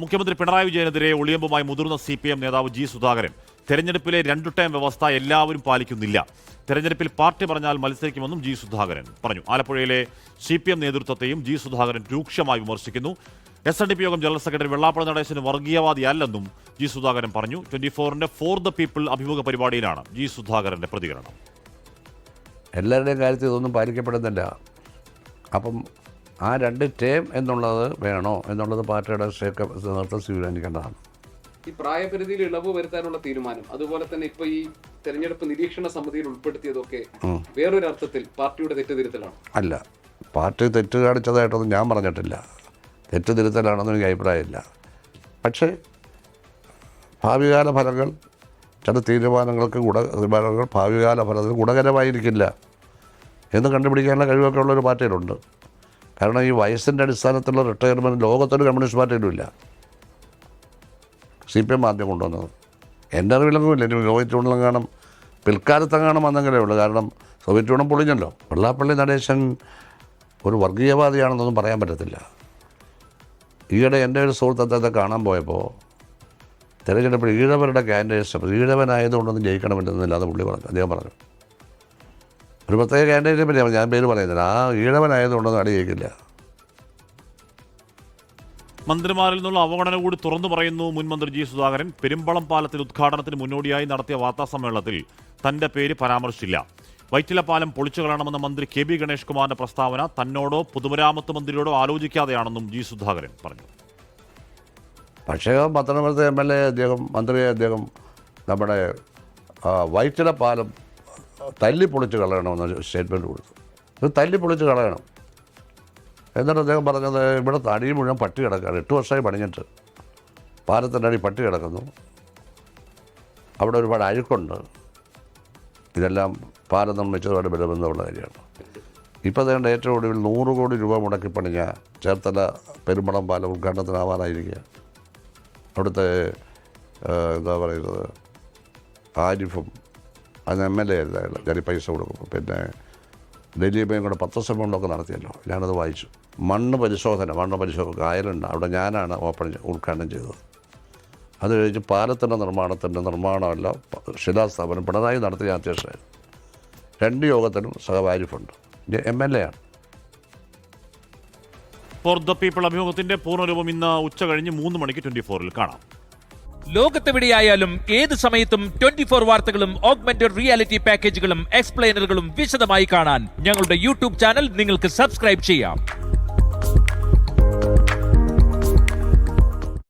മുഖ്യമന്ത്രി പിണറായി വിജയനെതിരെ ഒളിയമ്പുമായി മുതിർന്ന CPM നേതാവ് ജി സുധാകരൻ. തെരഞ്ഞെടുപ്പിലെ 2 ടേം വ്യവസ്ഥ എല്ലാവരും പാലിക്കുന്നില്ല. തെരഞ്ഞെടുപ്പിൽ പാർട്ടി പറഞ്ഞാൽ മത്സരിക്കുമെന്നും ജി സുധാകരൻ പറഞ്ഞു. ആലപ്പുഴയിലെ CPM നേതൃത്വത്തെയും ജി സുധാകരൻ രൂക്ഷമായി വിമർശിക്കുന്നു. SNDP യോഗം ജനറൽ സെക്രട്ടറി വെള്ളാപ്പള്ളി നടേശന് വർഗീയവാദിയല്ലെന്നും ജി സുധാകരൻ പറഞ്ഞു. 24ന്റെ ഫോർ ദ പീപ്പിൾ അഭിമുഖ പരിപാടിയിലാണ് ജി സുധാകരന്റെ പ്രതികരണം. എല്ലാവരുടെയും കാര്യത്തിൽ ഇതൊന്നും പാലിക്കപ്പെടുന്നില്ല. അപ്പം ആ 2 ടേം എന്നുള്ളത് വേണോ എന്നുള്ളത് പാർട്ടിയുടെ നേതൃത്വം സ്വീകരിക്കേണ്ടതാണ്. ഈ പ്രായപരിധിയിൽ ഇളവ് വരുത്താനുള്ള തീരുമാനം, അതുപോലെ തന്നെ ഇപ്പൊ ഈ തെരഞ്ഞെടുപ്പ് നിരീക്ഷണ സമിതിയിൽ ഉൾപ്പെടുത്തിയതൊക്കെ വേറൊരു അർത്ഥത്തിൽ പാർട്ടിയുടെ തെറ്റുതിരുത്തലാണ്. അല്ല, പാർട്ടി തെറ്റ് കാണിച്ചതായിട്ടൊന്നും ഞാൻ പറഞ്ഞിട്ടില്ല. തെറ്റുതിരുത്തലാണെന്ന് എനിക്ക് അഭിപ്രായമില്ല. പക്ഷേ ഭാവികാല ഫലങ്ങൾ, ചില തീരുമാനങ്ങൾക്ക് ഭാവികാല ഫലത്തിൽ ഗുണകരമായിരിക്കില്ല എന്ന് കണ്ടുപിടിക്കാനുള്ള കഴിവൊക്കെ ഉള്ളൊരു പാർട്ടിയിലുണ്ട്. കാരണം ഈ വയസ്സിൻ്റെ അടിസ്ഥാനത്തിലുള്ള റിട്ടയർമെൻറ്റ് ലോകത്തൊരു കമ്മ്യൂണിസ്റ്റ് പാർട്ടിയിലും ഇല്ല. CPM ആദ്യം കൊണ്ടുവന്നത് എൻ്റെ അറിവിലൊന്നുമില്ല. ഇനി സോവിയറ്റ് യൂണിയൻ കാണും പിൽക്കാലത്തെങ്ങാനും വന്നെങ്കിലേ ഉള്ളൂ. കാരണം സോവിയറ്റ് യൂണിയൻ പൊളിഞ്ഞല്ലോ. വെള്ളാപ്പള്ളി നടേശൻ ഒരു വർഗീയവാദിയാണെന്നൊന്നും പറയാൻ പറ്റത്തില്ല. ഈയിടെ എൻ്റെ ഒരു സുഹൃത്ത് അദ്ദേഹത്തെ കാണാൻ പോയപ്പോൾ തെരഞ്ഞെടുപ്പിൽ ഈഴവരുടെ കാൻഡിഡേറ്റ്സ് ഈഴവനായതുകൊണ്ടൊന്നും ജയിക്കണമെന്നില്ല എന്ന് അദ്ദേഹം പറഞ്ഞു. ഒരു പ്രത്യേക കാൻഡിഡേറ്റിനെ പറ്റി ഞാൻ പേര് പറയുന്നില്ല. ആ ഈഴവനായതുകൊണ്ടൊന്നും അടി ജയിക്കില്ല. മന്ത്രിമാരിൽ നിന്നുള്ള അവഗണന കൂടി തുറന്നു പറയുന്നു മുൻ മന്ത്രി ജി സുധാകരൻ. പെരുമ്പളം പാലത്തിൽ ഉദ്ഘാടനത്തിന് മുന്നോടിയായി നടത്തിയ വാർത്താസമ്മേളനത്തിൽ തന്റെ പേര് പരാമർശിച്ചില്ല. വൈറ്റില പാലം പൊളിച്ചു കളയണമെന്ന മന്ത്രി KB ഗണേഷ് കുമാറിന്റെ പ്രസ്താവന തന്നോടോ പൊതുമരാമത്ത് മന്ത്രിയോടോ ആലോചിക്കാതെയാണെന്നും ജി സുധാകരൻ പറഞ്ഞു. പക്ഷേ പത്തനംതിട്ട MLA അദ്ദേഹം നമ്മുടെ വൈറ്റില പാലം തല്ലിപ്പൊളിച്ച് കളയണമെന്ന് സ്റ്റേറ്റ്മെൻറ്റ് കൊടുത്തു. ഇത് തല്ലിപ്പൊളിച്ച് കളയണം എന്നിട്ട് അദ്ദേഹം പറഞ്ഞത് ഇവിടെ അടി മുഴുവൻ പട്ടി കിടക്കുകയാണ്. 8 വർഷമായി പണിഞ്ഞിട്ട് പാലത്തിൻ്റെ അടി പട്ടി കിടക്കുന്നു. അവിടെ ഒരുപാട് അഴുക്കുണ്ട്. ഇതെല്ലാം പാലം നിർമ്മിച്ചതോടെ ബലബന്ധമുള്ള കാര്യമാണ്. ഇപ്പോൾ അതേണ്ട ഏറ്റവും ഒടുവിൽ 100 കോടി രൂപ മുടക്കി പണിഞ്ഞ ചേർത്തല പെരുമ്പളം പാലം ഉദ്ഘാടനത്തിനാവാനായിരിക്കുക. അവിടുത്തെ എന്താ പറയുന്നത് ആരിഫും അത് MLA അല്ല, ഞാൻ പൈസ കൊടുക്കും. പിന്നെ ഡൽഹിയും കൂടെ 10 ദിവസം കൊണ്ടൊക്കെ നടത്തിയല്ലോ. ഞാനത് വായിച്ചു. മണ്ണ് പരിശോധന കായലുണ്ട്. അവിടെ ഞാനാണ് ഉദ്ഘാടനം ചെയ്തത്. അത് കഴിഞ്ഞ് പാലത്തിൻ്റെ നിർമ്മാണമല്ല ശിലാസ്ഥാപനം പിണറായി നടത്തിയ അധ്യക്ഷനായിരുന്നു. 2 യോഗത്തിനും സഹവാരിഫുണ്ട്. MLA ആണ്. ഫോർ ദ പീപ്പിൾ അഭിമുഖത്തിന്റെ പൂർണ്ണരൂപം ഇന്ന് ഉച്ച കഴിഞ്ഞ് 3 മണിക്ക് 24-ൽ കാണാം. ലോകത്തെവിടെയായാലും ഏത് സമയത്തും 24 വാർത്തകളും ഓഗ്മെന്റഡ് റിയാലിറ്റി പാക്കേജുകളും എക്സ്പ്ലെയിനറുകളും വിശദമായി കാണാൻ ഞങ്ങളുടെ YouTube ചാനൽ നിങ്ങൾക്ക് സബ്സ്ക്രൈബ് ചെയ്യാം.